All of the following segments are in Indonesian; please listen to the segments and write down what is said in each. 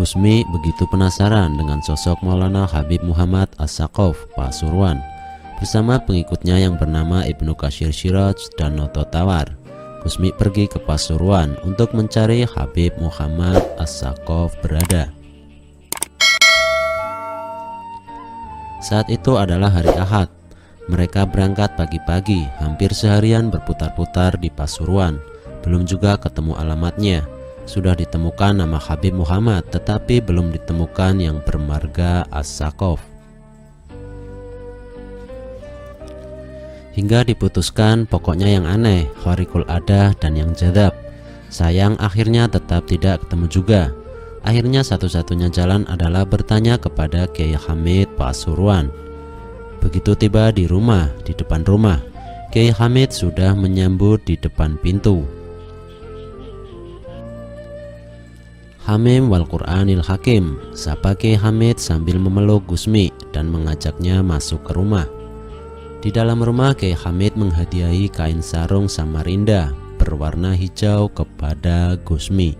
Gusmi begitu penasaran dengan sosok Maulana Habib Muhammad As-Saqaf Pasuruan bersama pengikutnya yang bernama Ibnu Katsir Siraj dan Noto Tawar. Gusmi pergi ke Pasuruan untuk mencari Habib Muhammad As-Saqaf berada. Saat itu adalah hari Ahad. Mereka berangkat pagi-pagi, hampir seharian berputar-putar di Pasuruan. Belum juga ketemu alamatnya. Sudah ditemukan nama Habib Muhammad, tetapi belum ditemukan yang bermarga As-Saqaf. Hingga diputuskan pokoknya yang aneh, khariqul adah dan yang jadab. Sayang akhirnya tetap tidak ketemu juga. Akhirnya satu-satunya jalan adalah bertanya kepada Kiai Hamid Pasuruan. Begitu tiba di rumah, di depan rumah, Kiai Hamid sudah menyambut di depan pintu. Hamim wal Qur'anil Hakim, sapa Kiai Hamid sambil memeluk Gusmi dan mengajaknya masuk ke rumah. Di dalam rumah Kiai Hamid menghadiahi kain sarung Samarinda berwarna hijau kepada Gusmi.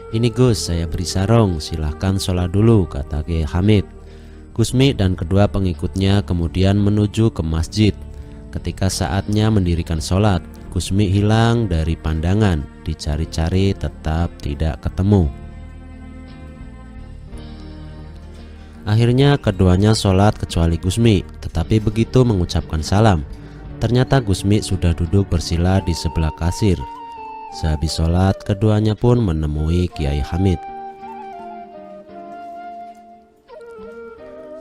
"Ini Gus, saya beri sarung, silahkan sholat dulu," kata Kiai Hamid. Gusmi dan kedua pengikutnya kemudian menuju ke masjid. Ketika saatnya mendirikan sholat, Gusmi hilang dari pandangan, dicari-cari tetap tidak ketemu. Akhirnya keduanya sholat kecuali Gusmi, tetapi begitu mengucapkan salam, ternyata Gusmi sudah duduk bersila di sebelah kasir. Sehabis sholat, keduanya pun menemui Kiai Hamid.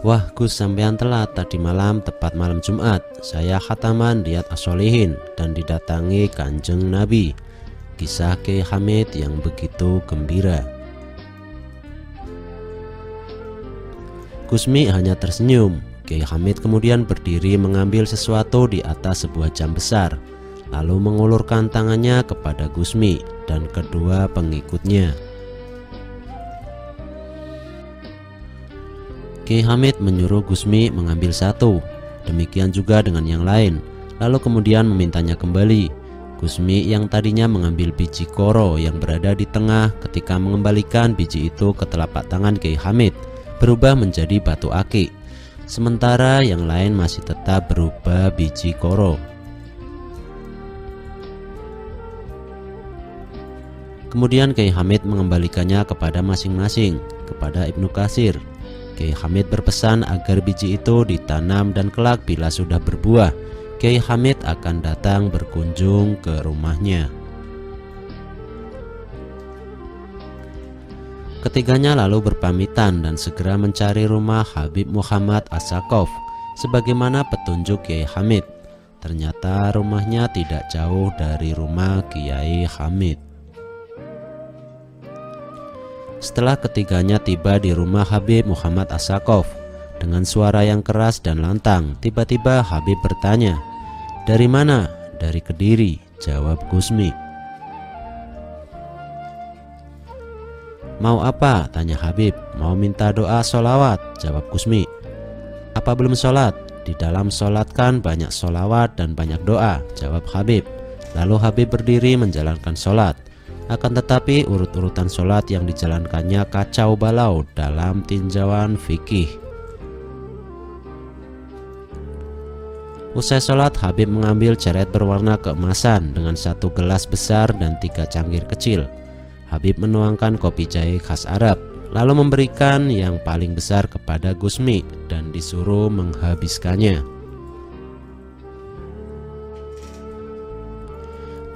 "Wah Gus, sampean telat, tadi malam tepat malam Jumat saya khataman Riyadh As-Shalihin dan didatangi Kanjeng Nabi." Kisah Kiai Hamid yang begitu gembira. Gusmi hanya tersenyum. Kiai Hamid kemudian berdiri mengambil sesuatu di atas sebuah jam besar, lalu mengulurkan tangannya kepada Gusmi dan kedua pengikutnya. Kiai Hamid menyuruh Gusmi mengambil satu, demikian juga dengan yang lain, lalu kemudian memintanya kembali. Gusmi yang tadinya mengambil biji koro yang berada di tengah ketika mengembalikan biji itu ke telapak tangan Kiai Hamid berubah menjadi batu akik, sementara yang lain masih tetap berupa biji koro. Kemudian Kiai Hamid mengembalikannya kepada masing-masing, kepada Ibnu Katsir. Kiai Hamid berpesan agar biji itu ditanam dan kelak bila sudah berbuah, Kiai Hamid akan datang berkunjung ke rumahnya. Ketiganya lalu berpamitan dan segera mencari rumah Habib Muhammad As-Saqaf sebagaimana petunjuk Kiai Hamid. Ternyata rumahnya tidak jauh dari rumah Kiai Hamid. Setelah ketiganya tiba di rumah Habib Muhammad As-Saqaf, dengan suara yang keras dan lantang, tiba-tiba Habib bertanya, "Dari mana?" "Dari Kediri," jawab Gusmi. "Mau apa?" tanya Habib. "Mau minta doa sholawat," jawab Gusmi. "Apa belum sholat?" "Di dalam sholat kan banyak sholawat dan banyak doa," jawab Habib. Lalu Habib berdiri menjalankan sholat. Akan tetapi urut-urutan sholat yang dijalankannya kacau balau dalam tinjauan fikih. Usai sholat, Habib mengambil ceret berwarna keemasan dengan satu gelas besar dan 3 cangkir kecil. Habib menuangkan kopi jahe khas Arab, lalu memberikan yang paling besar kepada Gusmi dan disuruh menghabiskannya.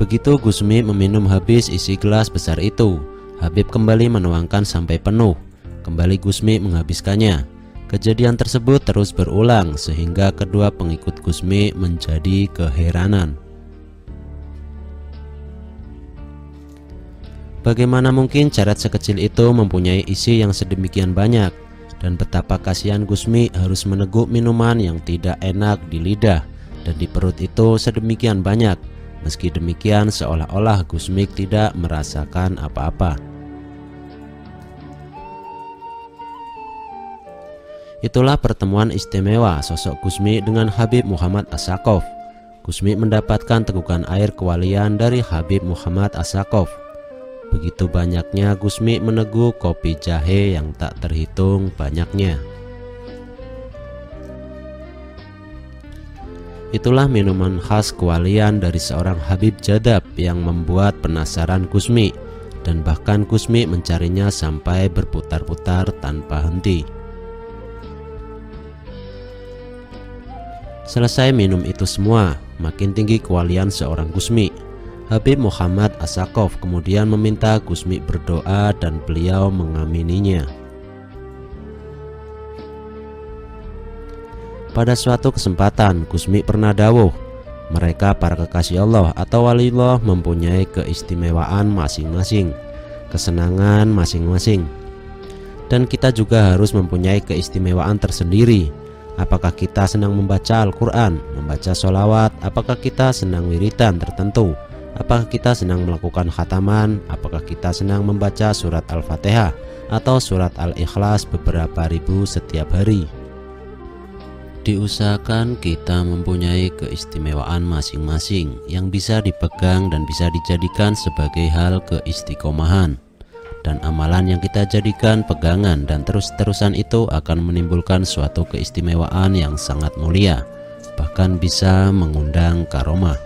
Begitu Gusmi meminum habis isi gelas besar itu, Habib kembali menuangkan sampai penuh. Kembali Gusmi menghabiskannya. Kejadian tersebut terus berulang sehingga kedua pengikut Gusmi menjadi keheranan. Bagaimana mungkin ceret sekecil itu mempunyai isi yang sedemikian banyak, dan betapa kasihan Gusmi harus meneguk minuman yang tidak enak di lidah dan di perut itu sedemikian banyak. Meski demikian, seolah-olah Gusmi tidak merasakan apa-apa. Itulah pertemuan istimewa sosok Gusmi dengan Habib Muhammad As-Saqaf. Gusmi mendapatkan tegukan air kewalian dari Habib Muhammad As-Saqaf. Begitu banyaknya Gusmi meneguk kopi jahe yang tak terhitung banyaknya. Itulah minuman khas kewalian dari seorang Habib Jadab yang membuat penasaran Gusmi, dan bahkan Gusmi mencarinya sampai berputar-putar tanpa henti. Selesai minum itu semua, makin tinggi kewalian seorang Gusmi. Habib Muhammad As-Sakaf kemudian meminta Gusmi berdoa dan beliau mengamininya. Pada suatu kesempatan Gusmi pernah dawuh, mereka para kekasih Allah atau waliullah mempunyai keistimewaan masing-masing, kesenangan masing-masing, dan kita juga harus mempunyai keistimewaan tersendiri. Apakah kita senang membaca Al-Quran, membaca sholawat, apakah kita senang wiridan tertentu, apakah kita senang melakukan khataman, apakah kita senang membaca surat Al-Fatihah atau surat Al-Ikhlas beberapa ribu setiap hari. Diusahakan kita mempunyai keistimewaan masing-masing yang bisa dipegang dan bisa dijadikan sebagai hal keistiqomahan. Dan amalan yang kita jadikan pegangan dan terus-terusan itu akan menimbulkan suatu keistimewaan yang sangat mulia, bahkan bisa mengundang karomah.